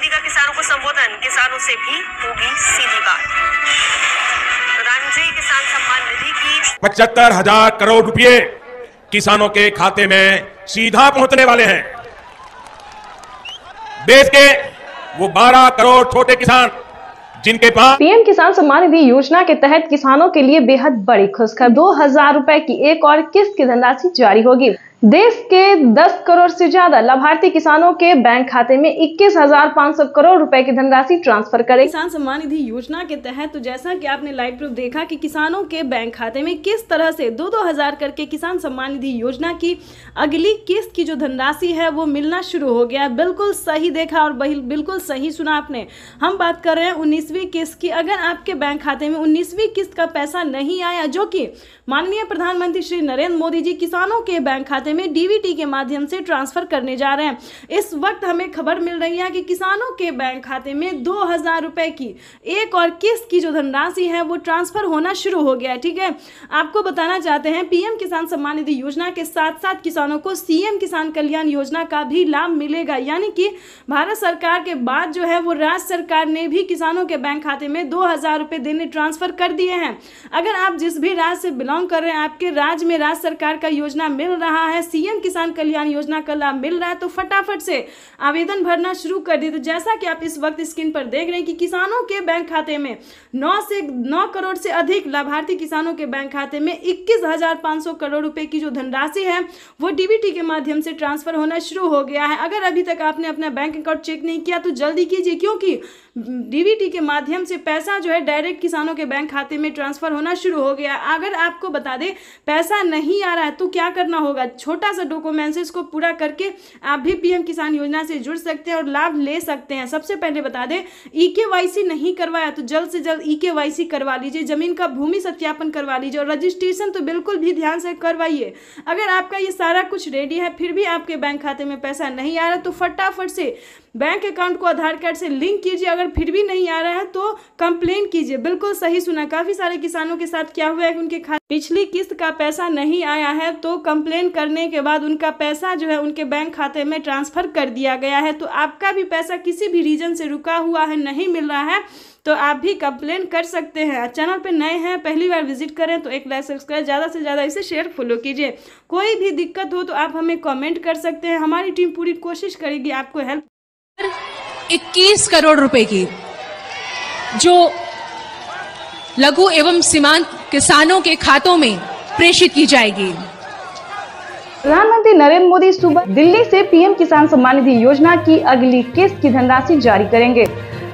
मोदी का किसानों को संबोधन, किसानों से भी होगी सीधी बात। प्रधानमंत्री किसान सम्मान निधि की 75,000 करोड़ रुपए किसानों के खाते में सीधा पहुंचने वाले हैं। देश के वो 12 करोड़ छोटे किसान जिनके पास पीएम किसान सम्मान निधि योजना के तहत किसानों के लिए बेहद बड़ी खुशखबरी, 2,000 रुपए की एक और किस्त की धनराशि जारी होगी। देश के 10 करोड़ से ज्यादा लाभार्थी किसानों के बैंक खाते में 21,500 करोड़ रुपए की धनराशि ट्रांसफर करेगी। किसान सम्मान निधि योजना के तहत तो जैसा कि आपने लाइव प्रूफ देखा कि किसानों के बैंक खाते में किस तरह से 2-2 हजार करके किसान सम्मान निधि योजना की अगली किस्त की जो धनराशि है वो मिलना शुरू हो गया। बिल्कुल सही देखा और बिल्कुल सही सुना आपने। हम बात कर रहे हैं 19वीं किस्त की। अगर आपके बैंक खाते में 19वीं किस्त का पैसा नहीं आया, जो कि माननीय प्रधानमंत्री श्री नरेंद्र मोदी जी किसानों के बैंक खाते में डीबीटी के माध्यम से ट्रांसफर करने जा रहे हैं। इस वक्त हमें खबर मिल रही है कि किसानों के बैंक खाते में 2,000 रुपए की एक और किस्त की जो धनराशि है वो ट्रांसफर होना शुरू हो गया है। ठीक है, आपको बताना चाहते हैं पीएम किसान सम्मान निधि योजना के साथ साथ किसानों को सीएम किसान कल्याण योजना का भी लाभ मिलेगा। यानी कि भारत सरकार के बाद जो है वो राज्य सरकार ने भी किसानों के बैंक खाते में 2,000 रुपए देने ट्रांसफर कर दिए हैं। अगर आप जिस भी राज्य से बिलोंग कर रहे हैं, आपके राज्य में राज्य सरकार का योजना मिल रहा है, सीएम किसान कल्याण योजना का लाभ मिल रहा है, तो फटाफट से आवेदन भरना शुरू कर दिए। तो जैसा कि आप इस वक्त स्क्रीन पर देख रहे हैं कि किसानों के बैंक खाते में 9 करोड़ से अधिक लाभार्थी किसानों के बैंक खाते में 21,500 करोड़ रुपए की जो धनराशि है वो डीबीटी के माध्यम से ट्रांसफर होना शुरू हो गया है। अगर अभी तक आपने अपना बैंक अकाउंट चेक नहीं किया तो जल्दी कीजिए, क्योंकि डीबीटी के माध्यम से पैसा जो है डायरेक्ट किसानों के बैंक खाते में ट्रांसफर होना शुरू हो गया। अगर आपको बता दें पैसा नहीं आ रहा है तो क्या करना होगा, छोटा सा डॉक्यूमेंट्स को पूरा करके आप भी पीएम किसान योजना से जुड़ सकते हैं और लाभ ले सकते हैं। सबसे पहले बता दें, ईकेवाईसी नहीं करवाया तो जल्द से जल्द ईकेवाईसी करवा लीजिए, जमीन का भूमि सत्यापन करवा लीजिए और रजिस्ट्रेशन तो बिल्कुल भी ध्यान से करवाइए। अगर आपका ये सारा कुछ रेडी है फिर भी आपके बैंक खाते में पैसा नहीं आ रहा तो फटाफट से बैंक अकाउंट को आधार कार्ड से लिंक कीजिए। अगर फिर भी नहीं आ रहा है तो कंप्लेन कीजिए। बिल्कुल सही सुना, काफी सारे किसानों के साथ क्या हुआ है कि उनके पिछली किस्त का पैसा नहीं आया है, तो कंप्लेन करने के बाद उनका पैसा जो है उनके बैंक खाते में ट्रांसफर कर दिया गया है। तो आपका भी पैसा किसी भी रीजन से रुका हुआ है, नहीं मिल रहा है, तो आप भी कंप्लेन कर सकते हैं। चैनल पे नए हैं, पहली बार विजिट करें तो एक लाइक सब्सक्राइब, ज़्यादा से ज़्यादा इसे शेयर फॉलो कीजिए। कोई भी दिक्कत हो तो आप हमें कमेंट कर सकते हैं, हमारी टीम पूरी कोशिश करेगी आपको हेल्प। 21 करोड़ रुपए की जो लघु एवं सीमांत किसानों के खातों में प्रेषित की जाएगी। प्रधानमंत्री नरेंद्र मोदी सुबह दिल्ली से पीएम किसान सम्मान निधि योजना की अगली किस्त की धनराशि जारी करेंगे।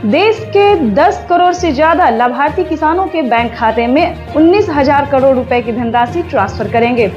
देश के 10 करोड़ से ज्यादा लाभार्थी किसानों के बैंक खाते में 19,000 करोड़ रुपए की धनराशि ट्रांसफर करेंगे।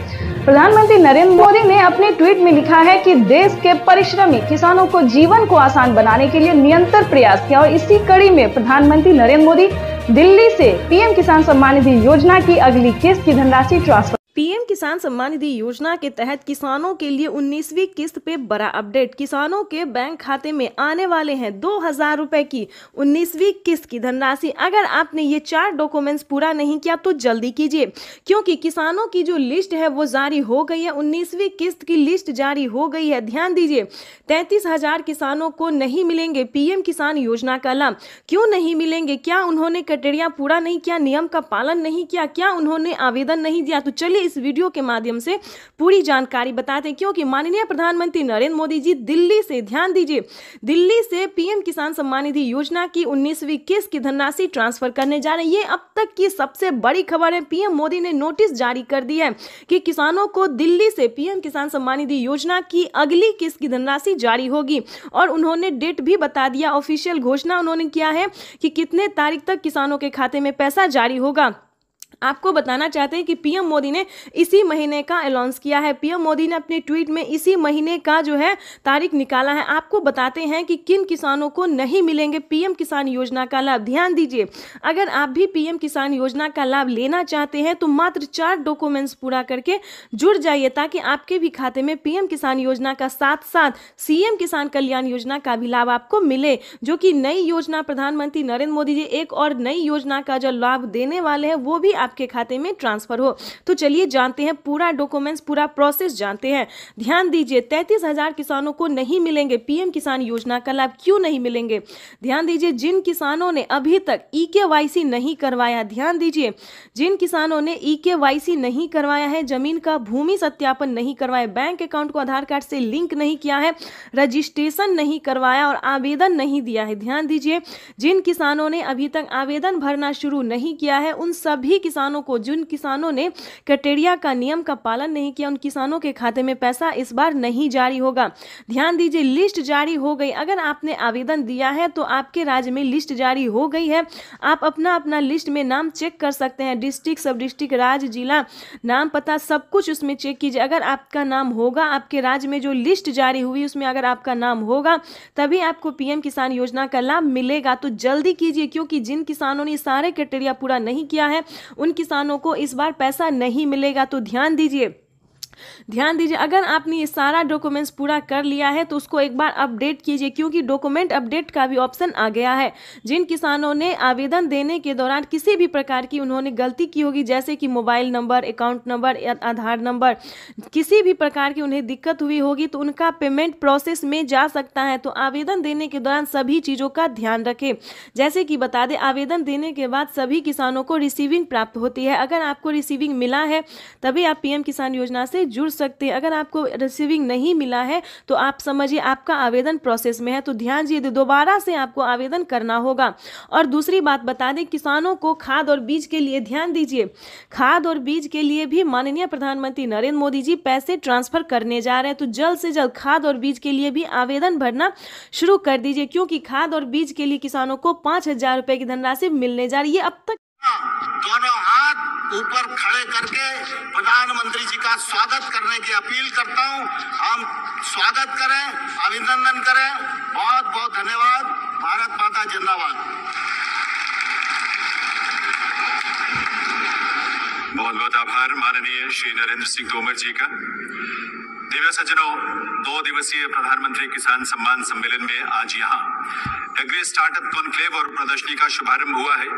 प्रधानमंत्री नरेंद्र मोदी ने अपने ट्वीट में लिखा है कि देश के परिश्रमी किसानों को जीवन को आसान बनाने के लिए निरंतर प्रयास किया और इसी कड़ी में प्रधानमंत्री नरेंद्र मोदी दिल्ली से पीएम किसान सम्मान निधि योजना की अगली किस्त की धनराशि ट्रांसफर। पीएम किसान सम्मान निधि योजना के तहत किसानों के लिए 19वीं किस्त पे बड़ा अपडेट। किसानों के बैंक खाते में आने वाले हैं 2,000 रुपए की 19वीं किस्त की धनराशि। अगर आपने ये 4 डॉक्यूमेंट्स पूरा नहीं किया तो जल्दी कीजिए, क्योंकि किसानों की जो लिस्ट है वो जारी हो गई है। 19वीं किस्त की लिस्ट जारी हो गई है। ध्यान दीजिए, 33,000 किसानों को नहीं मिलेंगे पीएम किसान योजना का लाभ। क्यों नहीं मिलेंगे? क्या उन्होंने क्राइटेरिया पूरा नहीं किया, नियम का पालन नहीं किया, क्या उन्होंने आवेदन नहीं दिया? तो चलिए इस वीडियो के माध्यम से पूरी जानकारी बताते हैं, क्योंकि माननीय प्रधानमंत्री नरेंद्र मोदी जी दिल्ली से, ध्यान दीजिए, दिल्ली से पीएम किसान सम्मान निधि योजना की 19वीं किस्त की धनराशि ट्रांसफर करने जा रहे हैं। ये अब तक की सबसे बड़ी खबर है। पीएम मोदी ने नोटिस जारी कर दी है कि किसानों को दिल्ली से पीएम किसान सम्मान निधि योजना की अगली किस्त की धनराशि जारी होगी और उन्होंने डेट भी बता दिया। ऑफिशियल घोषणा उन्होंने किया है कि कितने तारीख तक किसानों के खाते में पैसा जारी होगा। आपको बताना चाहते हैं कि पीएम मोदी ने इसी महीने का अनाउंस किया है। पीएम मोदी ने अपने ट्वीट में इसी महीने का जो है तारीख निकाला है। आपको बताते हैं कि किन किसानों को नहीं मिलेंगे पीएम किसान योजना का लाभ। ध्यान दीजिए, अगर आप भी पीएम किसान योजना का लाभ लेना चाहते हैं तो मात्र 4 डॉक्यूमेंट्स पूरा करके जुड़ जाइए, ताकि आपके भी खाते में पीएम किसान योजना का साथ साथ सीएम किसान कल्याण योजना का भी लाभ आपको मिले, जो कि नई योजना प्रधानमंत्री नरेंद्र मोदी जी एक और नई योजना का जो लाभ देने वाले हैं वो भी आपके खाते में ट्रांसफर हो। तो चलिए जानते हैं पूरा डॉक्यूमेंट्स, पूरा प्रोसेस जानते हैं। ध्यान दीजिए, 33,000 किसानों को नहीं मिलेंगे पीएम किसान योजना का लाभ। क्यों नहीं मिलेंगे? ध्यान दीजिए, जिन किसानों ने अभी तक EKYC नहीं करवाया, ध्यान दीजिए, जिन किसानों ने EKYC नहीं करवाया है, जमीन का भूमि सत्यापन नहीं करवाया, बैंक अकाउंट को आधार कार्ड से लिंक नहीं किया है, रजिस्ट्रेशन नहीं करवाया और आवेदन नहीं दिया है, ध्यान दीजिए, जिन किसानों ने अभी तक आवेदन भरना शुरू नहीं किया है, उन सभी किसानों को, जिन किसानों ने क्राइटेरिया का नियम का पालन नहीं किया, उन किसानों के खाते में पैसा इस बार नहीं जारी होगा। ध्यान दीजिए, लिस्ट जारी हो गई। अगर आपने आवेदन दिया है तो आपके राज्य में लिस्ट जारी हो गई है। आप अपना लिस्ट में नाम चेक कर सकते हैं, डिस्ट्रिक्ट, सब डिस्ट्रिक्ट, राज्य, जिला, नाम, पता, सब कुछ उसमें चेक कीजिए। अगर आपका नाम होगा, आपके राज्य में जो लिस्ट जारी हुई उसमें अगर आपका नाम होगा, तभी आपको पीएम किसान योजना का लाभ मिलेगा। तो जल्दी कीजिए, क्योंकि जिन किसानों ने सारे क्राइटेरिया पूरा नहीं किया है, उन किसानों को इस बार पैसा नहीं मिलेगा। तो ध्यान दीजिए, अगर आपने ये सारा डॉक्यूमेंट्स पूरा कर लिया है तो उसको एक बार अपडेट कीजिए, क्योंकि डॉक्यूमेंट अपडेट का भी ऑप्शन आ गया है। जिन किसानों ने आवेदन देने के दौरान किसी भी प्रकार की उन्होंने गलती की होगी, जैसे कि मोबाइल नंबर, अकाउंट नंबर या आधार नंबर, किसी भी प्रकार की उन्हें दिक्कत हुई होगी, तो उनका पेमेंट प्रोसेस में जा सकता है। तो आवेदन देने के दौरान सभी चीज़ों का ध्यान रखें। जैसे कि बता दें, आवेदन देने के बाद सभी किसानों को रिसीविंग प्राप्त होती है। अगर आपको रिसीविंग मिला है तभी आप पीएम किसान योजना से जुड़ सकते हैं। अगर आपको रिसीविंग नहीं मिला है तो आप समझिए आपका आवेदन प्रोसेस में है। तो ध्यान दीजिए, दोबारा से आपको आवेदन करना होगा। और दूसरी बात बता दें, किसानों को खाद और बीज के लिए, ध्यान दीजिए, खाद और बीज के लिए भी माननीय प्रधानमंत्री नरेंद्र मोदी जी पैसे ट्रांसफर करने जा रहे हैं। तो जल्द से जल्द खाद और बीज के लिए भी आवेदन भरना शुरू कर दीजिए, क्योंकि खाद और बीज के लिए किसानों को 5,000 रुपए की धनराशि मिलने जा रही है। अब तक दोनों हाथ ऊपर खड़े करके प्रधानमंत्री जी का स्वागत करने की अपील करता हूं। हम स्वागत करें, अभिनंदन करें। बहुत बहुत धन्यवाद। भारत माता जिंदाबाद। बहुत बहुत आभार माननीय श्री नरेंद्र सिंह तोमर जी का। दिव्य सज्जनों, 2 दिवसीय प्रधानमंत्री किसान सम्मान सम्मेलन में आज यहाँ एग्री स्टार्टअप कॉन्क्लेव और प्रदर्शनी का शुभारंभ हुआ है।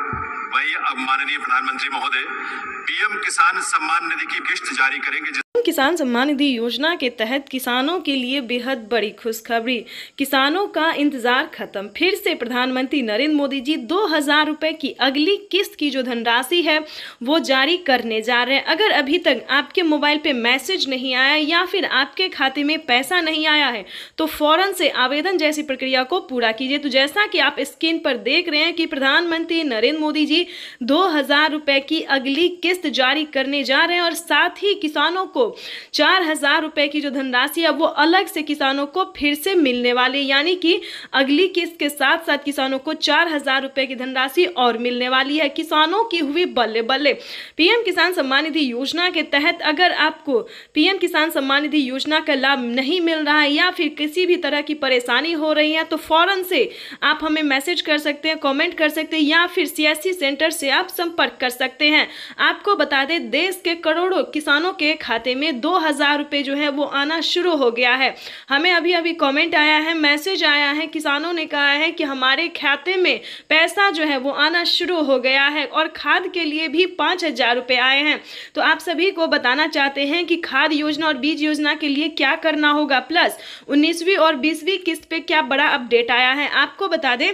वहीं अब माननीय प्रधानमंत्री महोदय पीएम किसान सम्मान निधि की किस्त जारी करेंगे। किसान सम्मान निधि योजना के तहत किसानों के लिए बेहद बड़ी खुशखबरी, किसानों का इंतजार खत्म। फिर से प्रधानमंत्री नरेंद्र मोदी जी 2,000 रुपए की अगली किस्त की जो धनराशि है वो जारी करने जा रहे हैं। अगर अभी तक आपके मोबाइल पे मैसेज नहीं आया या फिर आपके खाते में पैसा नहीं आया है तो फौरन से आवेदन जैसी प्रक्रिया को पूरा कीजिए। तो जैसा कि आप स्क्रीन पर देख रहे हैं कि प्रधानमंत्री नरेंद्र मोदी जी 2,000 रुपए की अगली किस्त जारी करने जा रहे हैं और साथ ही किसानों को 4,000 रुपए की जो धनराशि है वो अलग से किसानों को फिर से मिलने वाली, यानी कि अगली किस्त के साथ साथ किसानों को 4,000 रुपए की धनराशि और मिलने वाली है। किसानों की हुई बल्ले बल्ले। पीएम किसान सम्मान निधि योजना के तहत अगर आपको पीएम किसान सम्मान निधि योजना का लाभ नहीं मिल रहा है या फिर किसी भी तरह की परेशानी हो रही है तो फौरन से आप हमें मैसेज कर सकते हैं, कमेंट कर सकते हैं या फिर CSC सेंटर से आप संपर्क कर सकते हैं। आपको बता दें, देश के करोड़ों किसानों के खाते में 2,000 रुपए जो है वो आना शुरू हो गया है। हमें अभी अभी कमेंट आया है, मैसेज आया है, किसानों ने कहा है कि हमारे खाते में पैसा जो है वो आना शुरू हो गया है और खाद के लिए भी 5,000 रुपए आए हैं। तो आप सभी को बताना चाहते हैं कि खाद योजना और बीज योजना के लिए क्या करना होगा, प्लस 19वीं और 20वीं किस्त पे क्या बड़ा अपडेट आया है। आपको बता दें,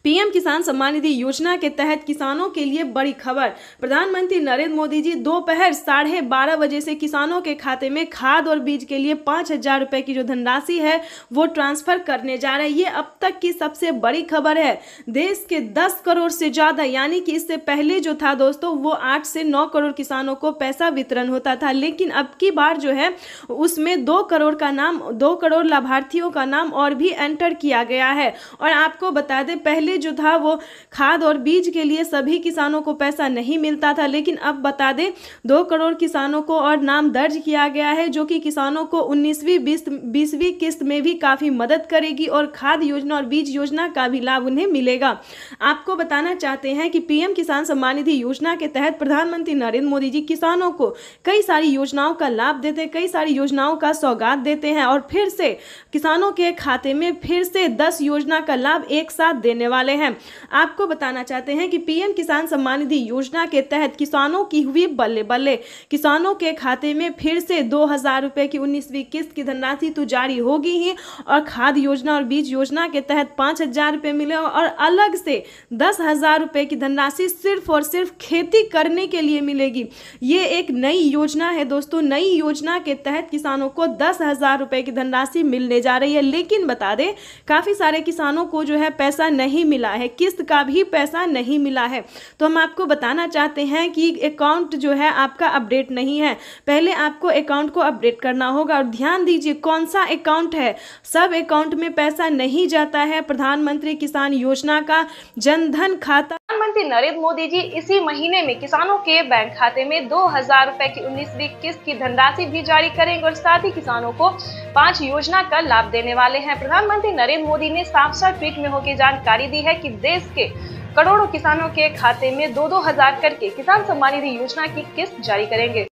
पीएम किसान सम्मान निधि योजना के तहत किसानों के लिए बड़ी खबर। प्रधानमंत्री नरेंद्र मोदी जी दोपहर 12:30 बजे से किसानों के खाते में खाद और बीज के लिए 5,000 रुपए की जो धनराशि है वो ट्रांसफर करने जा रहे हैं। ये अब तक की सबसे बड़ी खबर है। देश के 10 करोड़ से ज्यादा, यानी कि इससे पहले जो था दोस्तों वो 8 से 9 करोड़ किसानों को पैसा वितरण होता था, लेकिन अब की बार जो है उसमें 2 करोड़ लाभार्थियों का नाम और भी एंटर किया गया है। और आपको बता दें, पहले जो था वो खाद और बीज के लिए सभी किसानों को पैसा नहीं मिलता था, लेकिन अब बता दें 2 करोड़ किसानों को और नाम दर्ज किया गया है, जो कि किसानों को 19वीं 20वीं किस्त में भी काफी मदद करेगी और खाद योजना और बीज योजना का भी लाभ उन्हें मिलेगा। आपको बताना चाहते हैं कि पीएम किसान सम्मान निधि योजना के तहत प्रधानमंत्री नरेंद्र मोदी जी किसानों को कई सारी योजनाओं का लाभ देते हैं, कई सारी योजनाओं का सौगात देते हैं और फिर से किसानों के खाते में फिर से 10 योजना का लाभ एक साथ देने वाले वाले हैं। आपको बताना चाहते हैं कि पीएम किसान सम्मान निधि योजना के तहत किसानों की हुई बल्ले बल्ले। किसानों के खाते में फिर से 2000 रुपए की 19वीं किस्त की धनराशि तो जारी होगी ही, और खाद योजना और बीज योजना के तहत 5000 रुपए मिले, और अलग से 10,000 रुपए की धनराशि सिर्फ और सिर्फ खेती करने के लिए मिलेगी। ये एक नई योजना है दोस्तों। नई योजना के तहत किसानों को 10,000 रुपए की धनराशि मिलने जा रही है। लेकिन बता दें, काफी सारे किसानों को जो है पैसा नहीं मिला है, किस्त का भी पैसा नहीं मिला है। तो हम आपको बताना चाहते हैं कि अकाउंट जो है आपका अपडेट नहीं है। पहले आपको अकाउंट को अपडेट करना होगा, और ध्यान दीजिए कौन सा अकाउंट है। सब अकाउंट में पैसा नहीं जाता है। प्रधानमंत्री किसान योजना का जनधन खाता, प्रधानमंत्री नरेंद्र मोदी जी इसी महीने में किसानों के बैंक खाते में 2000 रुपए की 19वीं किस्त की धनराशि भी जारी करेंगे, और साथ ही किसानों को 5 योजना का लाभ देने वाले हैं। प्रधानमंत्री नरेंद्र मोदी ने साफ साफ ट्वीट में होकर जानकारी दी है कि देश के करोड़ों किसानों के खाते में 2-2 हजार करके किसान सम्मान निधि योजना की किस्त जारी करेंगे।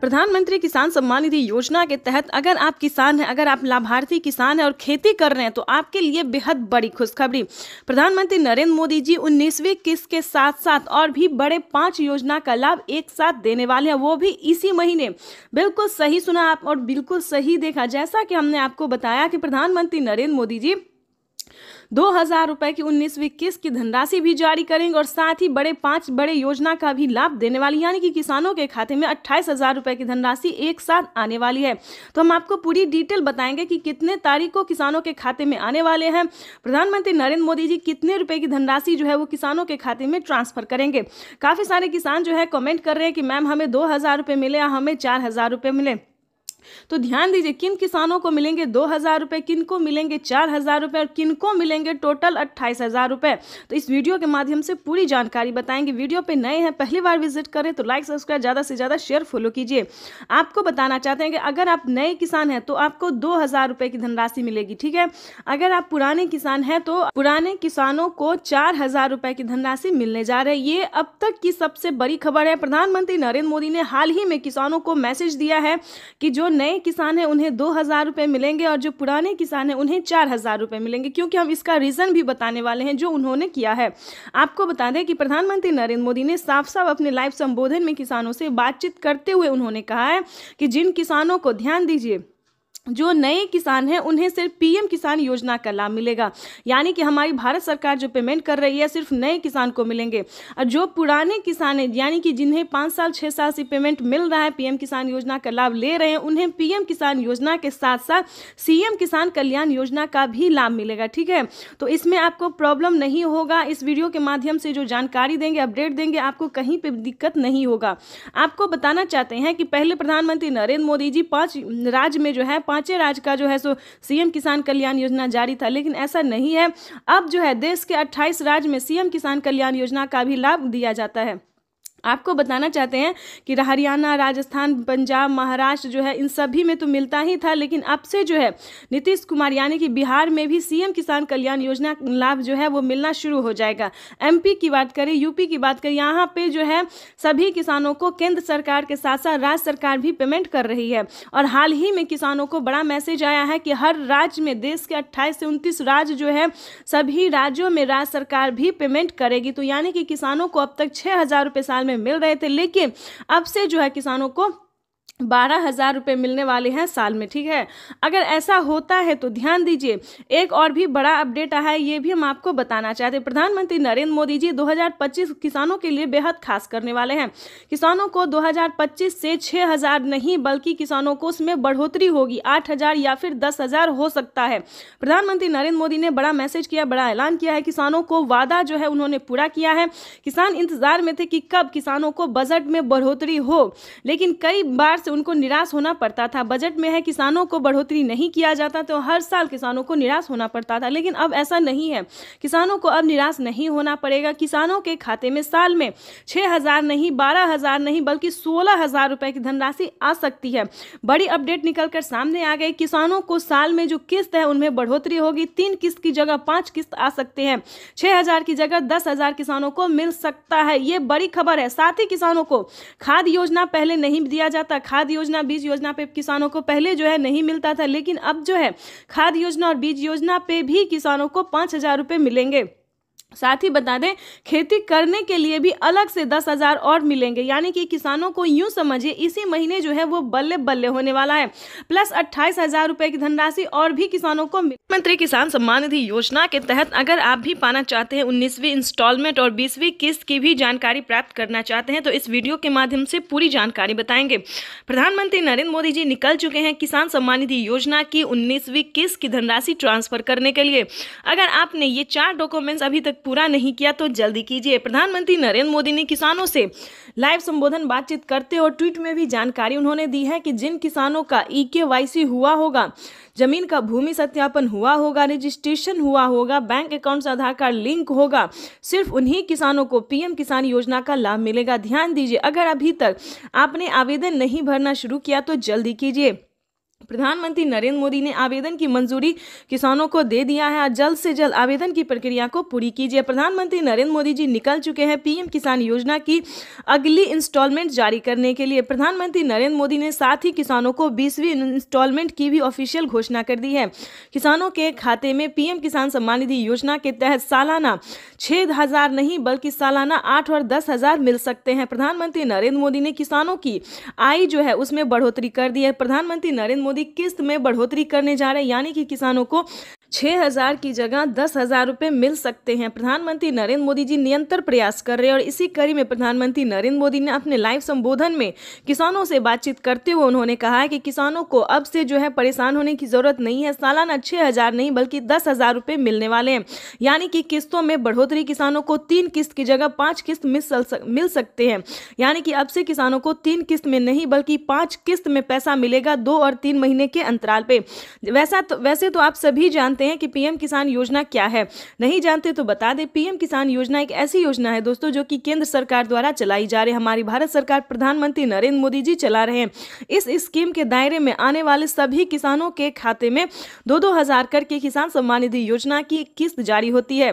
प्रधानमंत्री किसान सम्मान निधि योजना के तहत अगर आप किसान हैं, अगर आप लाभार्थी किसान हैं और खेती कर रहे हैं, तो आपके लिए बेहद बड़ी खुशखबरी। प्रधानमंत्री नरेंद्र मोदी जी 19वीं किस्त के साथ साथ और भी बड़े 5 योजना का लाभ एक साथ देने वाले हैं, वो भी इसी महीने। बिल्कुल सही सुना आप और बिल्कुल सही देखा। जैसा कि हमने आपको बताया कि प्रधानमंत्री नरेंद्र मोदी जी 2000 रुपए की 19वीं किस्त की धनराशि भी जारी करेंगे, और साथ ही 5 बड़े योजना का भी लाभ देने वाली, यानी कि किसानों के खाते में 28,000 रुपए की धनराशि एक साथ आने वाली है। तो हम आपको पूरी डिटेल बताएंगे कि कितने तारीख को किसानों के खाते में आने वाले हैं। प्रधानमंत्री नरेंद्र मोदी जी कितने रुपए की धनराशि जो है वो किसानों के खाते में ट्रांसफर करेंगे। काफी सारे किसान जो है कमेंट कर रहे हैं कि मैम हमें 2000 रुपए मिले या हमें 4000 रुपए मिले। तो ध्यान दीजिए, किन किसानों को मिलेंगे 2000 रुपए, किन को मिलेंगे 4000 रुपए, और किन को मिलेंगे टोटल 28,000 रुपए। तो इस वीडियो के माध्यम से पूरी जानकारी बताएंगे। वीडियो पे नए हैं, पहली बार विजिट करें तो लाइक सब्सक्राइब ज़्यादा से ज़्यादा शेयर फॉलो कीजिए। आपको बताना चाहते हैं कि अगर आप नए किसान हैं तो आपको 2000 रुपए की धनराशि मिलेगी, ठीक है। अगर आप पुराने किसान हैं तो पुराने किसानों को 4000 रुपए की धनराशि मिलने जा रही है। ये अब तक की सबसे बड़ी खबर है। प्रधानमंत्री नरेंद्र मोदी ने हाल ही में किसानों को मैसेज दिया है कि जो नए किसान हैं उन्हें 2000 रुपए मिलेंगे, और जो पुराने किसान हैं उन्हें 4000 रुपए मिलेंगे, क्योंकि हम इसका रीजन भी बताने वाले हैं जो उन्होंने किया है। आपको बता दें कि प्रधानमंत्री नरेंद्र मोदी ने साफ साफ अपने लाइव संबोधन में किसानों से बातचीत करते हुए उन्होंने कहा है कि जिन किसानों को, ध्यान दीजिए, जो नए किसान हैं उन्हें सिर्फ पीएम किसान योजना का लाभ मिलेगा, यानी कि हमारी भारत सरकार जो पेमेंट कर रही है सिर्फ नए किसान को मिलेंगे। और जो पुराने किसान हैं, यानी कि जिन्हें 5 साल 6 साल से पेमेंट मिल रहा है, पीएम किसान योजना का लाभ ले रहे हैं, उन्हें पीएम किसान योजना के साथ साथ सीएम किसान कल्याण योजना का भी लाभ मिलेगा, ठीक है। तो इसमें आपको प्रॉब्लम नहीं होगा। इस वीडियो के माध्यम से जो जानकारी देंगे, अपडेट देंगे, आपको कहीं पर दिक्कत नहीं होगा। आपको बताना चाहते हैं कि पहले प्रधानमंत्री नरेंद्र मोदी जी 5 राज्य में जो है 5 राज्य का जो है सो सीएम किसान कल्याण योजना जारी था, लेकिन ऐसा नहीं है। अब जो है देश के 28 राज्य में सीएम किसान कल्याण योजना का भी लाभ दिया जाता है। आपको बताना चाहते हैं कि हरियाणा, राजस्थान, पंजाब, महाराष्ट्र जो है इन सभी में तो मिलता ही था, लेकिन अब से जो है नीतीश कुमार यानी कि बिहार में भी सीएम किसान कल्याण योजना लाभ जो है वो मिलना शुरू हो जाएगा। एमपी की बात करें, यूपी की बात करें, यहाँ पे जो है सभी किसानों को केंद्र सरकार के साथ साथ राज्य सरकार भी पेमेंट कर रही है। और हाल ही में किसानों को बड़ा मैसेज आया है कि हर राज्य में, देश के 28 से 29 राज्य जो है, सभी राज्यों में राज्य सरकार भी पेमेंट करेगी। तो यानी कि किसानों को अब तक 6000 रुपये साल में मिल रहे थे, लेकिन अब से जो है किसानों को 12,000 रुपये मिलने वाले हैं साल में, ठीक है। अगर ऐसा होता है तो ध्यान दीजिए, एक और भी बड़ा अपडेट आया है, ये भी हम आपको बताना चाहते हैं। प्रधानमंत्री नरेंद्र मोदी जी 2025 किसानों के लिए बेहद खास करने वाले हैं। किसानों को 2025 से 6,000 नहीं बल्कि किसानों को उसमें बढ़ोतरी होगी, 8,000 या फिर 10,000 हो सकता है। प्रधानमंत्री नरेंद्र मोदी ने बड़ा मैसेज किया, बड़ा ऐलान किया है। किसानों को वादा जो है उन्होंने पूरा किया है। किसान इंतजार में थे कि कब किसानों को बजट में बढ़ोतरी हो, लेकिन कई बार से उनको निराश होना पड़ता था। बजट में है किसानों को बढ़ोतरी नहीं किया जाता तो हर साल किसानों को निराश होना पड़ता था, लेकिन अब ऐसा नहीं है। किसानों को अब निराश नहीं होना पड़ेगा। किसानों के खाते में साल में 6,000 नहीं, 12,000 नहीं बल्कि 16,000 रुपए की धनराशि आ सकती है। बड़ी अपडेट निकलकर सामने आ गई। किसानों को साल में जो किस्त है उनमें बढ़ोतरी होगी। 3 किस्त की जगह 5 किस्त आ सकते हैं। 6,000 की जगह 10,000 किसानों को मिल सकता है। ये बड़ी खबर है। साथ ही किसानों को खाद योजना पहले नहीं दिया जाता, खाद योजना, बीज योजना पे किसानों को पहले जो है नहीं मिलता था, लेकिन अब जो है खाद योजना और बीज योजना पे भी किसानों को 5,000 रुपए मिलेंगे। साथ ही बता दें खेती करने के लिए भी अलग से 10,000 और मिलेंगे, यानी कि किसानों को यूं समझिए इसी महीने जो है वो बल्ले बल्ले होने वाला है। प्लस 28,000 रुपए की धनराशि और भी किसानों को मुख्यमंत्री किसान सम्मान निधि योजना के तहत अगर आप भी पाना चाहते हैं 19वीं इंस्टॉलमेंट और 20वीं किस्त की भी जानकारी प्राप्त करना चाहते हैं तो इस वीडियो के माध्यम से पूरी जानकारी बताएंगे। प्रधानमंत्री नरेंद्र मोदी जी निकल चुके हैं किसान सम्मान निधि योजना की 19वीं किस्त की धनराशि ट्रांसफर करने के लिए। अगर आपने ये 4 डॉक्यूमेंट्स अभी तक पूरा नहीं किया तो जल्दी कीजिए। प्रधानमंत्री नरेंद्र मोदी ने किसानों से लाइव संबोधन बातचीत करते और ट्वीट में भी जानकारी उन्होंने दी है कि जिन किसानों का EKYC हुआ होगा, जमीन का भूमि सत्यापन हुआ होगा, रजिस्ट्रेशन हुआ होगा, बैंक अकाउंट से आधार कार्ड लिंक होगा, सिर्फ उन्हीं किसानों को PM किसान योजना का लाभ मिलेगा। ध्यान दीजिए, अगर अभी तक आपने आवेदन नहीं भरना शुरू किया तो जल्दी कीजिए। प्रधानमंत्री नरेंद्र मोदी ने आवेदन की मंजूरी किसानों को दे दिया है। जल्द से जल्द आवेदन की प्रक्रिया को पूरी कीजिए। प्रधानमंत्री नरेंद्र मोदी जी निकल चुके हैं PM किसान योजना की अगली इंस्टॉलमेंट जारी करने के लिए। प्रधानमंत्री नरेंद्र मोदी ने साथ ही किसानों को 20वीं इंस्टॉलमेंट की भी ऑफिशियल घोषणा कर दी है। किसानों के खाते में PM किसान सम्मान निधि योजना के तहत सालाना 6,000 नहीं बल्कि सालाना 8 और 10,000 मिल सकते हैं। प्रधानमंत्री नरेंद्र मोदी ने किसानों की आय जो है उसमें बढ़ोतरी कर दी है। प्रधानमंत्री नरेंद्र मोदी किस्त में बढ़ोतरी करने जा रहे हैं, यानी कि किसानों को 6,000 की जगह 10,000 रुपए मिल सकते हैं। प्रधानमंत्री नरेंद्र मोदी जी निरंतर प्रयास कर रहे हैं और इसी कड़ी में प्रधानमंत्री नरेंद्र मोदी ने अपने लाइव संबोधन में किसानों से बातचीत करते हुए उन्होंने कहा है कि किसानों को अब से जो है परेशान होने की जरूरत नहीं है। सालाना 6,000 नहीं बल्कि 10,000 रुपए मिलने वाले हैं, यानी कि किस्तों में बढ़ोतरी। किसानों को 3 किस्त की जगह 5 किस्त मिल सकते हैं, यानी कि अब से किसानों को 3 किस्त में नहीं बल्कि 5 किस्त में पैसा मिलेगा 2 और 3 महीने के अंतराल पे। वैसे तो आप सभी जानते हैं कि PM किसान योजना क्या है। नहीं जानते तो बता दें, PM किसान योजना एक ऐसी योजना है दोस्तों जो कि केंद्र सरकार द्वारा चलाई जा रही है। हमारी भारत सरकार प्रधानमंत्री नरेंद्र मोदी जी चला रहे हैं। इस स्कीम के दायरे में आने वाले सभी किसानों के खाते में 2-2 हजार करके किसान सम्मान निधि योजना की किस्त जारी होती है।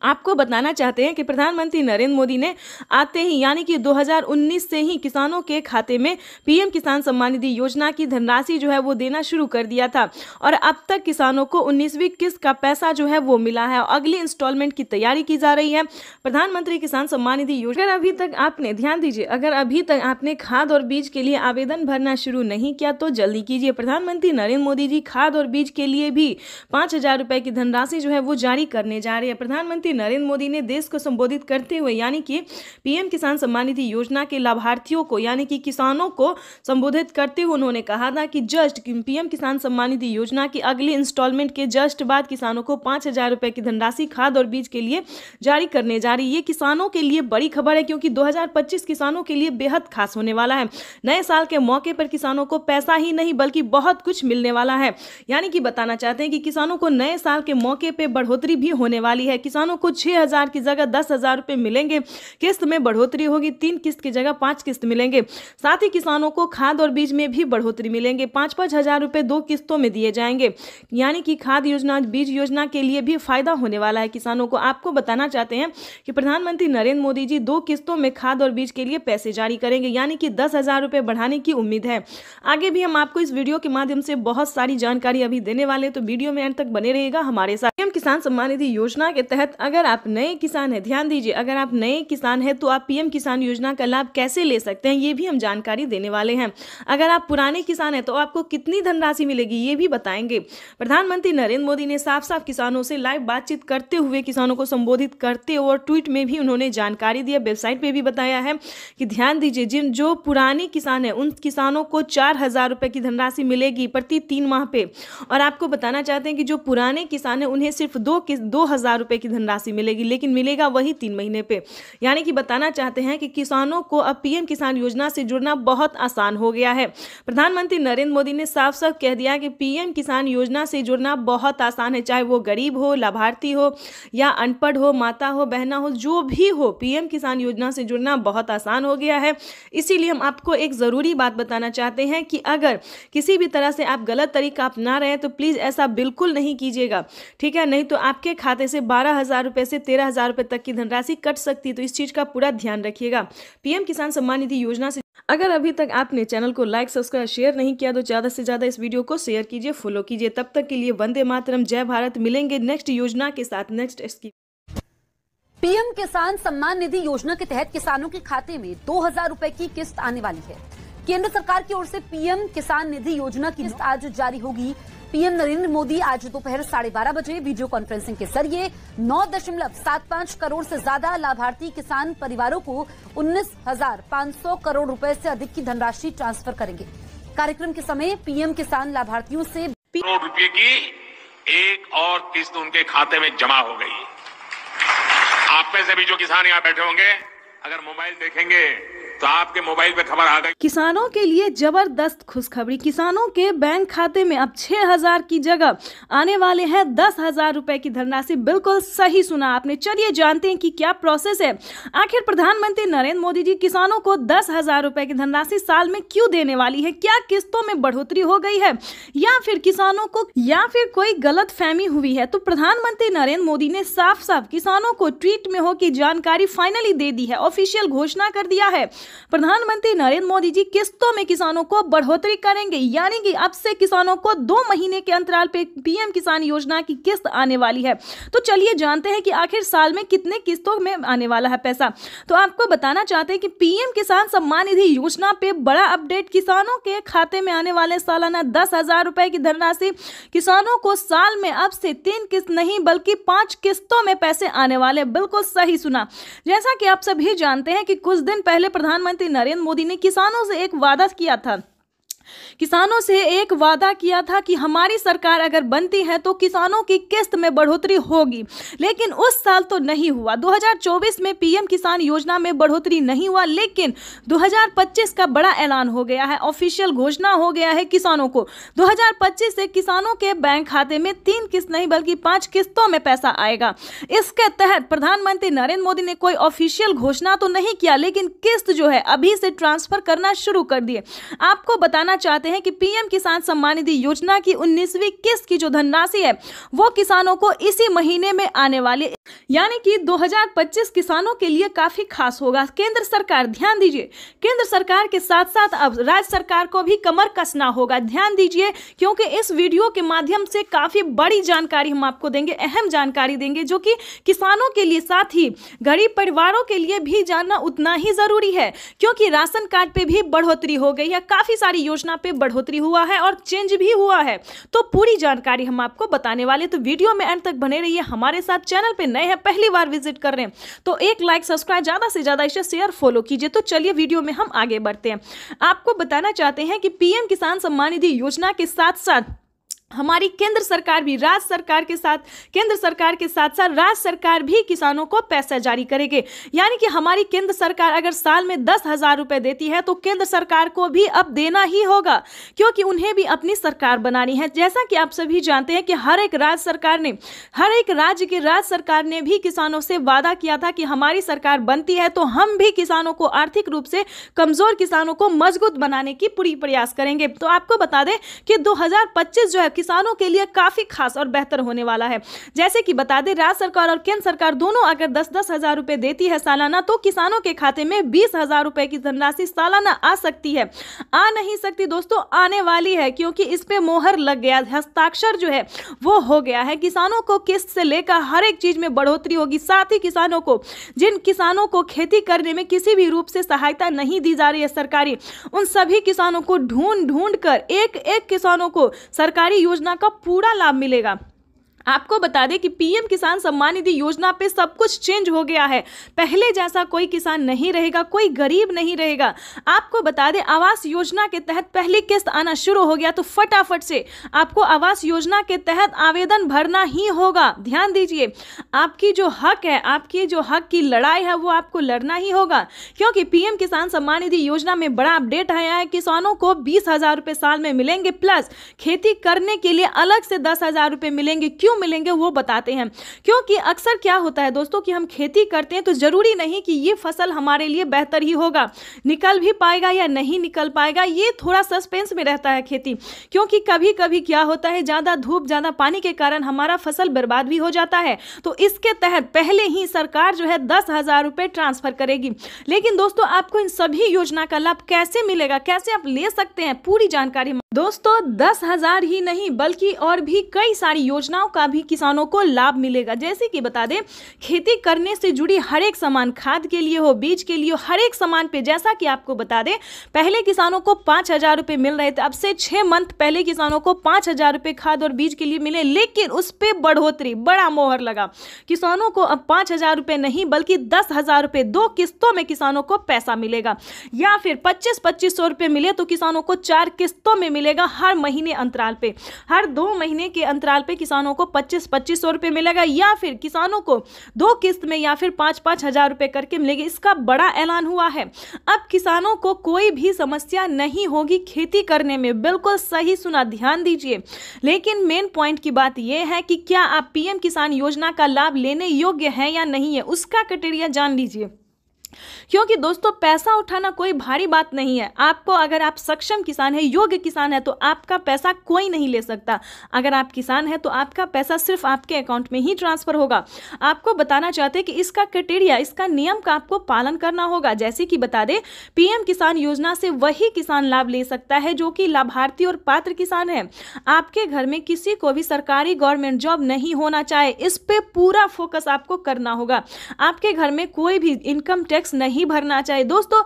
आपको बताना चाहते हैं कि प्रधानमंत्री नरेंद्र मोदी ने आते ही यानी कि 2019 से ही किसानों के खाते में PM किसान सम्मान निधि योजना की धनराशि जो है वो देना शुरू कर दिया था और अब तक किसानों को 19वीं किस्त का पैसा जो है वो मिला है और अगली इंस्टॉलमेंट की तैयारी की जा रही है। प्रधानमंत्री किसान सम्मान निधि योजना अगर अभी तक आपने ध्यान दीजिए, अगर अभी तक आपने खाद और बीज के लिए आवेदन भरना शुरू नहीं किया तो जल्दी कीजिए। प्रधानमंत्री नरेंद्र मोदी जी खाद और बीज के लिए भी 5,000 रुपए की धनराशि जो है वो जारी करने जा रही है। प्रधानमंत्री नरेंद्र मोदी ने देश को संबोधित करते हुए यानी कि PM किसान सम्मान निधि योजना के लाभार्थियों को यानी कि किसानों को संबोधित करते हुए उन्होंने कहा था कि जस्ट PM किसान सम्मान निधि योजना की अगली इंस्टॉलमेंट के जस्ट बाद किसानों को 5,000 रुपए की धनराशि खाद और बीज के लिए जारी करने जा रही है। ये किसानों के लिए बड़ी खबर है क्योंकि 2025 किसानों के लिए बेहद खास होने वाला है। नए साल के मौके पर किसानों को पैसा ही नहीं बल्कि बहुत कुछ मिलने वाला है, यानी कि बताना चाहते हैं कि किसानों को नए साल के मौके पर बढ़ोतरी भी होने वाली है। किसानों को 6,000 की जगह 10,000 रुपए मिलेंगे, किस्त में बढ़ोतरी होगी, 3 किस्त की जगह 5 किस्त मिलेंगे। साथ ही किसानों को खाद और बीज में भी बढ़ोतरी मिलेंगे, 5-5 हजार रुपए 2 किस्तों में दिए जाएंगे, यानी कि खाद योजना बीज योजना के लिए भी फायदा होने वाला है किसानों को। आपको बताना चाहते हैं कि प्रधानमंत्री नरेंद्र मोदी जी 2 किस्तों में खाद और बीज के लिए पैसे जारी करेंगे, यानी कि 10,000 रुपए बढ़ाने की उम्मीद है। आगे भी हम आपको इस वीडियो के माध्यम से बहुत सारी जानकारी अभी देने वाले, तो वीडियो में अंत तक बने रहेगा हमारे साथ। PM किसान सम्मान निधि योजना के तहत अगर आप नए किसान है, ध्यान दीजिए, अगर आप नए किसान है तो आप PM किसान योजना का लाभ कैसे ले सकते हैं ये भी हम जानकारी देने वाले हैं। अगर आप पुराने किसान है तो आपको कितनी धनराशि मिलेगी ये भी बताएंगे। प्रधानमंत्री नरेंद्र मोदी ने साफ साफ किसानों से लाइव बातचीत करते हुए किसानों को संबोधित करते और ट्वीट में भी उन्होंने जानकारी दी, वेबसाइट पे भी बताया है कि ध्यान दीजिए, जिन जो पुराने किसान है उन किसानों को 4,000 रुपए की धनराशि मिलेगी प्रति 3 माह पे। और आपको बताना चाहते हैं कि जो पुराने किसान है उन्हें सिर्फ 2,000 रुपए की धनराशि मिलेगी, लेकिन मिलेगा वही 3 महीने पे। यानी कि बताना चाहते हैं कि किसानों को अब PM किसान योजना से जुड़ना बहुत आसान हो गया है। प्रधानमंत्री नरेंद्र मोदी ने साफ साफ कह दिया कि PM किसान योजना से जुड़ना बहुत आसान है, चाहे वो गरीब हो, लाभार्थी हो या अनपढ़ हो, माता हो, बहना हो, जो भी हो, PM किसान योजना से जुड़ना बहुत आसान हो गया है। इसीलिए हम आपको एक जरूरी बात बताना चाहते हैं कि अगर किसी भी तरह से आप गलत तरीका अपना रहे हैं तो प्लीज ऐसा बिल्कुल नहीं कीजिएगा, ठीक है? नहीं तो आपके खाते से 12,000 रुपए से 13,000 रुपए तक की धनराशि कट सकती है, तो इस चीज का पूरा ध्यान रखिएगा। PM किसान सम्मान निधि योजना से अगर अभी तक आपने चैनल को लाइक सब्सक्राइब शेयर नहीं किया तो ज्यादा से ज्यादा इस वीडियो को शेयर कीजिए, फॉलो कीजिए। तब तक के लिए वंदे मातरम, जय भारत। मिलेंगे नेक्स्ट योजना के साथ, नेक्स्ट स्कीम। पीएम किसान सम्मान निधि योजना के तहत किसानों के खाते में 2000 रुपए की किस्त आने वाली है। केंद्र सरकार की ओर से पीएम किसान निधि योजना की किस्त आज जारी होगी। पीएम नरेंद्र मोदी आज दोपहर 12:30 बजे वीडियो कॉन्फ्रेंसिंग के जरिए 9.75 करोड़ से ज्यादा लाभार्थी किसान परिवारों को 19,500 करोड़ रुपए से अधिक की धनराशि ट्रांसफर करेंगे। कार्यक्रम के समय पीएम किसान लाभार्थियों से करोड़ रुपए की एक और किस्त उनके खाते में जमा हो गई। आप में से भी जो किसान यहाँ बैठे होंगे, अगर मोबाइल देखेंगे तो आपके मोबाइल पे खबर आ गई। किसानों के लिए जबरदस्त खुशखबरी। किसानों के बैंक खाते में अब 6,000 की जगह आने वाले हैं 10,000 रुपए की धनराशि। बिल्कुल सही सुना आपने। चलिए जानते हैं कि क्या प्रोसेस है। आखिर प्रधानमंत्री नरेंद्र मोदी जी किसानों को 10,000 रुपए की धनराशि साल में क्यों देने वाली है? क्या किस्तों में बढ़ोतरी हो गई है या फिर किसानों को कोई गलत फहमी हुई है? तो प्रधानमंत्री नरेंद्र मोदी ने साफ साफ किसानों को ट्वीट में हो की जानकारी फाइनली दे दी है, ऑफिशियल घोषणा कर दिया है। प्रधानमंत्री नरेंद्र मोदी जी किस्तों में किसानों को बढ़ोतरी करेंगे, यानी कि अब से किसानों को 2 महीने के अंतराल पे पीएम किसान योजना की किस्त आने वाली है। तो चलिए जानते हैं कि आखिर साल में कितने किस्तों में आने वाला है पैसा। तो आपको बताना चाहते हैं कि पीएम किसान सम्मान निधि योजना पे बड़ा अपडेट। किसानों के खाते में आने वाले सालाना 10,000 रुपए की धनराशि किसानों को साल में अब से 3 किस्त नहीं बल्कि 5 किस्तों में पैसे आने वाले। बिल्कुल सही सुना। जैसा कि आप सभी जानते हैं कि कुछ दिन पहले प्रधानमंत्री नरेंद्र मोदी ने किसानों से एक वादा किया था। किसानों से एक वादा किया था कि हमारी सरकार अगर बनती है तो किसानों की किस्त में बढ़ोतरी होगी, लेकिन उस साल तो नहीं हुआ। 2024 में पीएम किसान योजना में बढ़ोतरी नहीं हुआ, लेकिन 2025 का बड़ा ऐलान हो गया है, ऑफिशियल घोषणा हो गया है किसानों को। 2025 से किसानों के बैंक खाते में 3 किस्त नहीं बल्कि 5 किस्तों में पैसा आएगा। इसके तहत प्रधानमंत्री नरेंद्र मोदी ने कोई ऑफिशियल घोषणा तो नहीं किया, लेकिन किस्त जो है अभी से ट्रांसफर करना शुरू कर दिए। आपको बताना चाहते हैं कि पीएम किसान सम्मान निधि योजना की 19वीं किस्त की जो धनराशि है वो किसानों को इसी महीने में आने वाली, यानी कि 2025 किसानों के लिए काफी खास होगा। केंद्र सरकार, ध्यान दीजिए, केंद्र सरकार के साथ साथ अब राज्य सरकार को भी कमर कसना होगा। ध्यान दीजिए, क्योंकि इस वीडियो के माध्यम से काफी बड़ी जानकारी हम आपको देंगे, अहम जानकारी देंगे, जो कि किसानों के लिए साथ ही गरीब परिवारों के लिए भी जानना उतना ही जरूरी है, क्योंकि राशन कार्ड पे भी बढ़ोतरी हो गई है, काफी सारी योजना पे बढ़ोतरी हुआ है और चेंज भी हुआ है। तो पूरी जानकारी हम आपको बताने वाले, तो वीडियो में अंत तक बने रहिए हमारे साथ। चैनल पे नए हैं, पहली बार विजिट कर रहे हैं तो एक लाइक, सब्सक्राइब, ज्यादा से ज्यादा इसे शेयर, फॉलो कीजिए। तो चलिए वीडियो में हम आगे बढ़ते हैं। आपको बताना चाहते हैं कि पीएम किसान सम्मान निधि योजना के साथ साथ हमारी केंद्र सरकार भी राज्य सरकार के साथ, केंद्र सरकार के साथ साथ राज्य सरकार भी किसानों को पैसा जारी करेंगे। यानी कि हमारी केंद्र सरकार अगर साल में 10,000 रुपए देती है तो केंद्र सरकार को भी अब देना ही होगा, क्योंकि उन्हें भी अपनी सरकार बनानी है। जैसा कि आप सभी जानते हैं कि हर एक राज्य की राज्य सरकार ने भी किसानों से वादा किया था कि हमारी सरकार बनती है तो हम भी किसानों को, आर्थिक रूप से कमजोर किसानों को मजबूत बनाने की पूरी प्रयास करेंगे। तो आपको बता दें कि 2025 जो है किसानों के लिए काफी खास और बेहतर होने वाला है। जैसे कि बता दें, राज्य सरकार और केंद्र सरकार दोनों अगर 10-10 हजार रुपए देती है सालाना, तो किसानों के खाते में 20,000 रुपए की धनराशि सालाना आ सकती है। आ नहीं सकती दोस्तों, आने वाली है, क्योंकि इस पे मोहर लग गया, हस्ताक्षर जो है वो हो गया है। किसानों को किस्त से लेकर हर एक चीज में बढ़ोतरी होगी। साथ ही किसानों को, जिन किसानों को खेती करने में किसी भी रूप से सहायता नहीं दी जा रही है सरकारी, उन सभी किसानों को ढूंढ कर एक एक किसानों को सरकारी योजना का पूरा लाभ मिलेगा। आपको बता दें कि पीएम किसान सम्मान निधि योजना पे सब कुछ चेंज हो गया है। पहले जैसा कोई किसान नहीं रहेगा, कोई गरीब नहीं रहेगा। आपको बता दें, आवास योजना के तहत पहली किस्त आना शुरू हो गया, तो फटाफट से आपको आवास योजना के तहत आवेदन भरना ही होगा। ध्यान दीजिए, आपकी जो हक है, आपकी जो हक की लड़ाई है वो आपको लड़ना ही होगा, क्योंकि पीएम किसान सम्मान निधि योजना में बड़ा अपडेट आया है। किसानों को 20,000 रुपए साल में मिलेंगे, प्लस खेती करने के लिए अलग से 10,000 रुपए मिलेंगे। क्यों मिलेंगे वो बताते हैं, क्योंकि अक्सर क्या होता है दोस्तों कि हम खेती करते हैं तो जरूरी नहीं कि ये फसल हमारे लिए बेहतर ही होगा, निकल भी पाएगा या नहीं निकल पाएगा, ये थोड़ा सस्पेंस में रहता है खेती। क्योंकि कभी कभी क्या होता है, ज्यादा धूप, ज्यादा पानी के कारण हमारा फसल बर्बाद भी हो जाता है। तो इसके तहत पहले ही सरकार जो है 10,000 रुपए ट्रांसफर करेगी। लेकिन दोस्तों, आपको इन सभी योजना का लाभ कैसे मिलेगा, कैसे आप ले सकते हैं, पूरी जानकारी दोस्तों 10,000 ही नहीं बल्कि और भी कई सारी योजनाओं का का भी किसानों को लाभ मिलेगा। जैसे कि बता दें, खेती करने से जुड़ी हर एक सामान, खाद के लिए हो, बीज के लिए हो, हर एक सामान पे, जैसा कि आपको बता दें, पहले किसानों को 5,000 रुपये मिल रहे थे। अब से 6 मंथ पहले किसानों को 5,000 रुपये खाद और बीज के लिए मिले, लेकिन उस पर बढ़ोतरी, बड़ा मोहर लगा। किसानों को अब 5,000 रुपये नहीं बल्कि 10,000 रुपये 2 किस्तों में किसानों को पैसा मिलेगा, या फिर 25-2500 रुपये मिले तो किसानों को 4 किस्तों में मिलेगा। हर महीने अंतराल पे, हर 2 महीने के अंतराल पे किसानों को 25-2500 रुपये मिलेगा, या फिर किसानों को 2 किस्त में या फिर 5-5 हजार रुपये करके मिलेगी। इसका बड़ा ऐलान हुआ है। अब किसानों को कोई भी समस्या नहीं होगी खेती करने में। बिल्कुल सही सुना, ध्यान दीजिए। लेकिन मेन पॉइंट की बात यह है कि क्या आप पीएम किसान योजना का लाभ लेने योग्य हैं या नहीं है, उसका क्राइटेरिया जान लीजिए। क्योंकि दोस्तों, पैसा उठाना कोई भारी बात नहीं है। आपको, अगर आप सक्षम किसान है, योग्य किसान है, तो आपका पैसा कोई नहीं ले सकता। अगर आप किसान है तो आपका पैसा सिर्फ आपके अकाउंट में ही ट्रांसफर होगा। आपको बताना चाहते हैं कि इसका क्राइटेरिया, इसका नियम का आपको पालन करना होगा। जैसे कि बता दें, पीएम किसान योजना से वही किसान लाभ ले सकता है जो कि लाभार्थी और पात्र किसान है। आपके घर में किसी को भी सरकारी गवर्नमेंट जॉब नहीं होना चाहे, इस पे पूरा फोकस आपको करना होगा। आपके घर में कोई भी इनकम टैक्स नहीं भरना चाहिए। दोस्तों,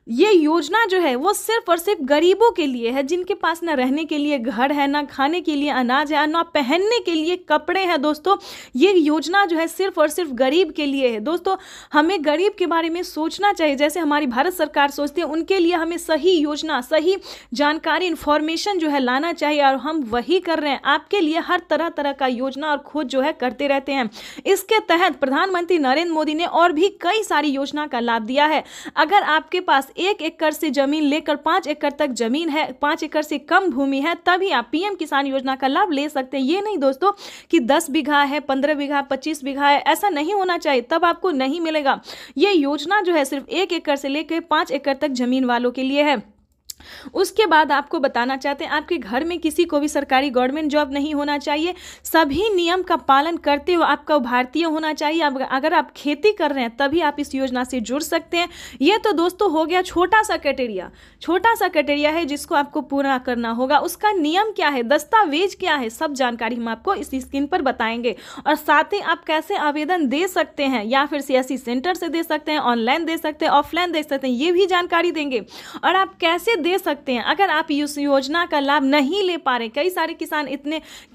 ये योजना जो है वो सिर्फ और सिर्फ गरीबों के लिए है, जिनके पास ना रहने के लिए घर है, ना खाने के लिए अनाज है, ना पहनने के लिए कपड़े हैं। दोस्तों, ये योजना जो है सिर्फ और सिर्फ गरीब के लिए है। दोस्तों, हमें गरीब के बारे में सोचना चाहिए, जैसे हमारी भारत सरकार सोचती है। उनके लिए हमें सही योजना, सही जानकारी, इंफॉर्मेशन जो है लाना चाहिए, और हम वही कर रहे हैं। आपके लिए हर तरह तरह का योजना और खोज जो है करते रहते हैं। इसके तहत प्रधानमंत्री नरेंद्र मोदी ने और भी कई सारी योजना का लाभ दिया है। अगर आपके पास 1 एकड़ से जमीन लेकर 5 एकड़ तक जमीन है, 5 एकड़ से कम भूमि है, तभी आप पीएम किसान योजना का लाभ ले सकते हैं। ये नहीं दोस्तों कि 10 बीघा है, 15 बीघा, 25 बीघा है, ऐसा नहीं होना चाहिए, तब आपको नहीं मिलेगा। ये योजना जो है सिर्फ 1 एकड़ से लेकर 5 एकड़ तक जमीन वालों के लिए है। उसके बाद आपको बताना चाहते हैं, आपके घर में किसी को भी सरकारी गवर्नमेंट जॉब नहीं होना चाहिए। सभी नियम का पालन करते हुए आपका भारतीय होना चाहिए। अगर आप खेती कर रहे हैं तभी आप इस योजना से जुड़ सकते हैं। ये तो दोस्तों हो गया छोटा सा क्राइटेरिया है जिसको आपको पूरा करना होगा। उसका नियम क्या है, दस्तावेज क्या है, सब जानकारी हम आपको इस स्क्रीन पर बताएंगे। और साथ ही आप कैसे आवेदन दे सकते हैं, या फिर सीएससी सेंटर से दे सकते हैं, ऑनलाइन दे सकते हैं, ऑफलाइन दे सकते हैं, ये भी जानकारी देंगे। और आप कैसे दे सकते हैं अगर आप इस योजना का लाभ नहीं ले पा रहे। कई सारे किसान,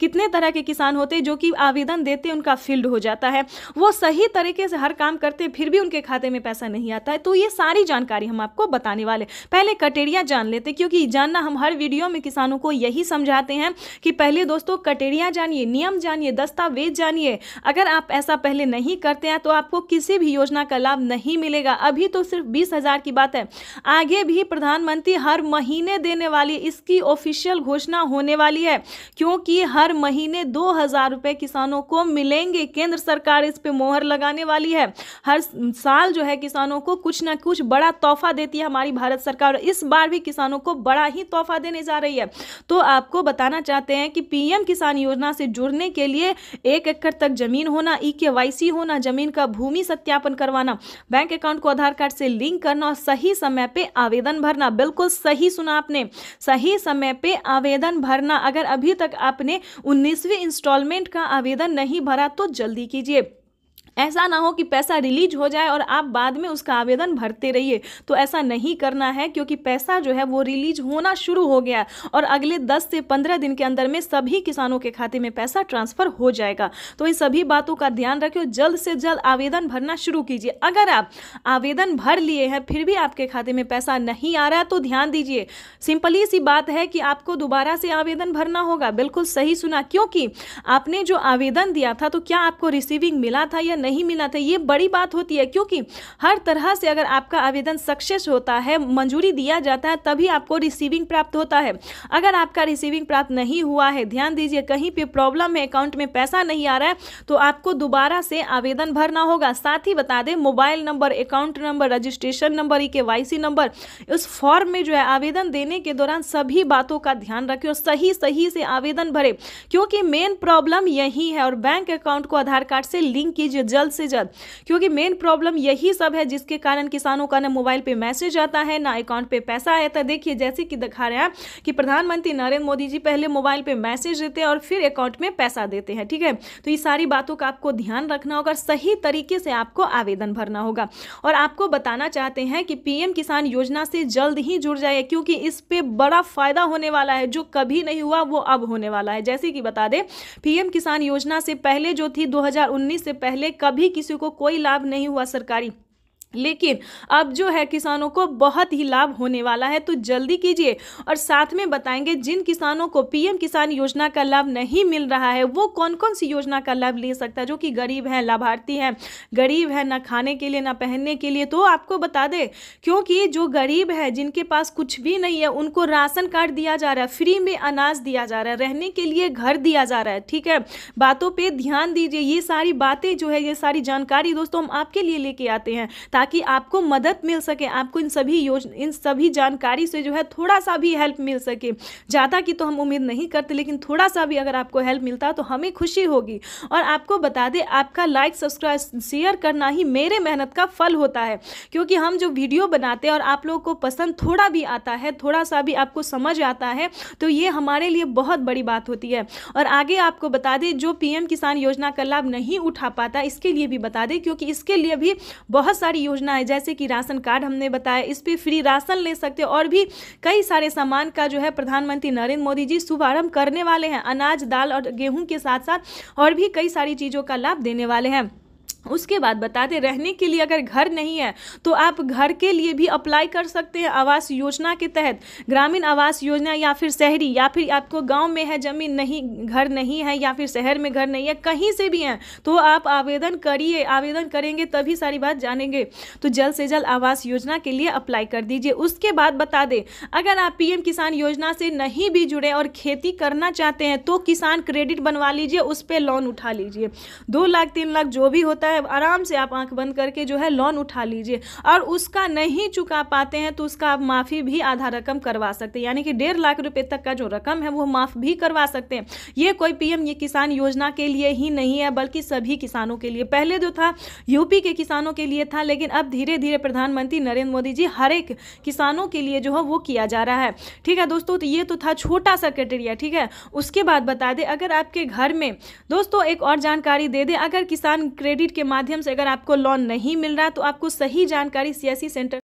कितने तरह के किसान होते हैं जो कि आवेदन देते उनका फील्ड हो जाता है, वो सही तरीके से हर काम करते फिर भी उनके खाते में पैसा नहीं आता है। तो ये सारी जानकारी हम आपको बताने वाले। पहले क्राइटेरिया जान लेते, क्योंकि जानना हम हर वीडियो में किसानों को यही समझाते हैं कि पहले दोस्तों क्राइटेरिया जानिए, नियम जानिए, दस्तावेज जानिए। अगर आप ऐसा पहले नहीं करते हैं तो आपको किसी भी योजना का लाभ नहीं मिलेगा। अभी तो सिर्फ 20,000 की बात है, आगे भी प्रधानमंत्री हर महीने देने वाली, इसकी ऑफिशियल घोषणा होने वाली है, क्योंकि हर महीने 2,000 रुपए किसानों को मिलेंगे। केंद्र सरकार इस पे मोहर लगाने वाली है। हर साल जो है किसानों को कुछ ना कुछ बड़ा तोहफा देती है हमारी भारत सरकार, और इस बार भी किसानों को बड़ा ही तोहफा देने जा रही है। तो आपको बताना चाहते हैं कि पीएम किसान योजना से जुड़ने के लिए 1 एकड़ तक जमीन होना, EKYC होना, जमीन का भूमि सत्यापन करवाना, बैंक अकाउंट को आधार कार्ड से लिंक करना और सही समय पे आवेदन भरना। बिल्कुल सही सुना आपने, सही समय पे आवेदन भरना। अगर अभी तक आपने 19वीं इंस्टॉलमेंट का आवेदन नहीं भरा तो जल्दी कीजिए। ऐसा ना हो कि पैसा रिलीज हो जाए और आप बाद में उसका आवेदन भरते रहिए, तो ऐसा नहीं करना है, क्योंकि पैसा जो है वो रिलीज होना शुरू हो गया और अगले 10 से 15 दिन के अंदर में सभी किसानों के खाते में पैसा ट्रांसफर हो जाएगा। तो इन सभी बातों का ध्यान रखिए, जल्द से जल्द आवेदन भरना शुरू कीजिए। अगर आप आवेदन भर लिए हैं फिर भी आपके खाते में पैसा नहीं आ रहा है तो ध्यान दीजिए, सिंपली सी बात है कि आपको दोबारा से आवेदन भरना होगा। बिल्कुल सही सुना, क्योंकि आपने जो आवेदन दिया था तो क्या आपको रिसीविंग मिला था या नहीं मिला था, ये बड़ी बात होती है। क्योंकि हर तरह से अगर आपका आवेदन सक्सेस होता है, मंजूरी दिया जाता है, तभी आपको रिसीविंग प्राप्त होता है। अगर आपका रिसीविंग प्राप्त नहीं हुआ है, ध्यान दीजिए, कहीं पे प्रॉब्लम है, अकाउंट में पैसा नहीं आ रहा है, तो आपको दोबारा से आवेदन भरना होगा। साथ ही बता दें, mobile number, account number, registration number, EKYC number, उस फॉर्म में जो है आवेदन देने के दौरान सभी बातों का ध्यान रखें और सही से आवेदन भरे, क्योंकि मेन प्रॉब्लम यही है। और बैंक अकाउंट को आधार कार्ड से लिंक कीजिए। जल्द से जल्द, क्योंकि मेन प्रॉब्लम यही सब है जिसके कारण किसानों का ना मोबाइल पे मैसेज आता है, ना अकाउंट पे पैसा आता है। देखिए जैसे कि दिखा रहे हैं कि प्रधानमंत्री नरेंद्र मोदी जी पहले मोबाइल पे मैसेज देते हैं और फिर अकाउंट में पैसा देते हैं। ठीक है, तो ये सारी बातों का आपको ध्यान रखना होगा, सही तरीके से आपको आवेदन भरना होगा। और आपको बताना चाहते हैं कि पीएम किसान योजना से जल्द ही जुड़ जाए, क्योंकि इस पे बड़ा फायदा होने वाला है, जो कभी नहीं हुआ वो अब होने वाला है। जैसे कि बता दें, पीएम किसान योजना से पहले जो थी 2019 से पहले कभी किसी को कोई लाभ नहीं हुआ सरकारी, लेकिन अब जो है किसानों को बहुत ही लाभ होने वाला है। तो जल्दी कीजिए। और साथ में बताएंगे जिन किसानों को पीएम किसान योजना का लाभ नहीं मिल रहा है वो कौन कौन सी योजना का लाभ ले सकता है, जो कि गरीब है, लाभार्थी है, गरीब है, ना खाने के लिए ना पहनने के लिए। तो आपको बता दें, क्योंकि जो गरीब है जिनके पास कुछ भी नहीं है उनको राशन कार्ड दिया जा रहा है, फ्री में अनाज दिया जा रहा है, रहने के लिए घर दिया जा रहा है। ठीक है, बातों पर ध्यान दीजिए। ये सारी बातें जो है, ये सारी जानकारी दोस्तों हम आपके लिए लेके आते हैं ताकि आपको मदद मिल सके, आपको इन सभी जानकारी से जो है थोड़ा सा भी हेल्प मिल सके। ज़्यादा की तो हम उम्मीद नहीं करते, लेकिन थोड़ा सा भी अगर आपको हेल्प मिलता तो हमें खुशी होगी। और आपको बता दें, आपका लाइक सब्सक्राइब शेयर करना ही मेरे मेहनत का फल होता है, क्योंकि हम जो वीडियो बनाते हैं और आप लोगों को पसंद थोड़ा भी आता है, थोड़ा सा भी आपको समझ आता है, तो ये हमारे लिए बहुत बड़ी बात होती है। और आगे आपको बता दें, जो पीएम किसान योजना का लाभ नहीं उठा पाता इसके लिए भी बता दें, क्योंकि इसके लिए भी बहुत सारी योजना है, जैसे कि राशन कार्ड हमने बताया, इस पे फ्री राशन ले सकते हैं, और भी कई सारे सामान का जो है प्रधानमंत्री नरेंद्र मोदी जी शुभारंभ करने वाले हैं। अनाज, दाल और गेहूं के साथ साथ और भी कई सारी चीज़ों का लाभ देने वाले हैं। उसके बाद बता दें, रहने के लिए अगर घर नहीं है तो आप घर के लिए भी अप्लाई कर सकते हैं आवास योजना के तहत। ग्रामीण आवास योजना या फिर शहरी, या फिर आपको गांव में है जमीन नहीं, घर नहीं है, या फिर शहर में घर नहीं है, कहीं से भी हैं तो आप आवेदन करिए। आवेदन करेंगे तभी सारी बात जानेंगे। तो जल्द से जल्द आवास योजना के लिए अप्लाई कर दीजिए। उसके बाद बता दें, अगर आप पीएम किसान योजना से नहीं भी जुड़े और खेती करना चाहते हैं तो किसान क्रेडिट बनवा लीजिए, उस पर लोन उठा लीजिए। 2 लाख 3 लाख जो भी होता है आराम से आप आंख बंद करके जो है लोन उठा लीजिए। और उसका नहीं चुका पाते हैं तो उसका आप माफ़ी भी आधा रकम करवा सकते हैं, यानी कि 1.5 लाख रुपए तक का जो रकम है वो माफ़ भी करवा सकते हैं। ये कोई पीएम ये किसान योजना के लिए ही नहीं है, बल्कि सभी किसानों के लिए। पहले जो था यूपी के किसानों के लिए था, लेकिन अब धीरे धीरे प्रधानमंत्री नरेंद्र मोदी जी हर एक किसानों के लिए जो है वो किया जा रहा है। ठीक है दोस्तों, तो ये तो था छोटा सा क्राइटेरिया। ठीक है, उसके बाद बता दें, अगर आपके घर में दोस्तों एक और जानकारी दे दें, अगर किसान क्रेडिट के माध्यम से अगर आपको लोन नहीं मिल रहा है तो आपको सही जानकारी सीएससी सेंटर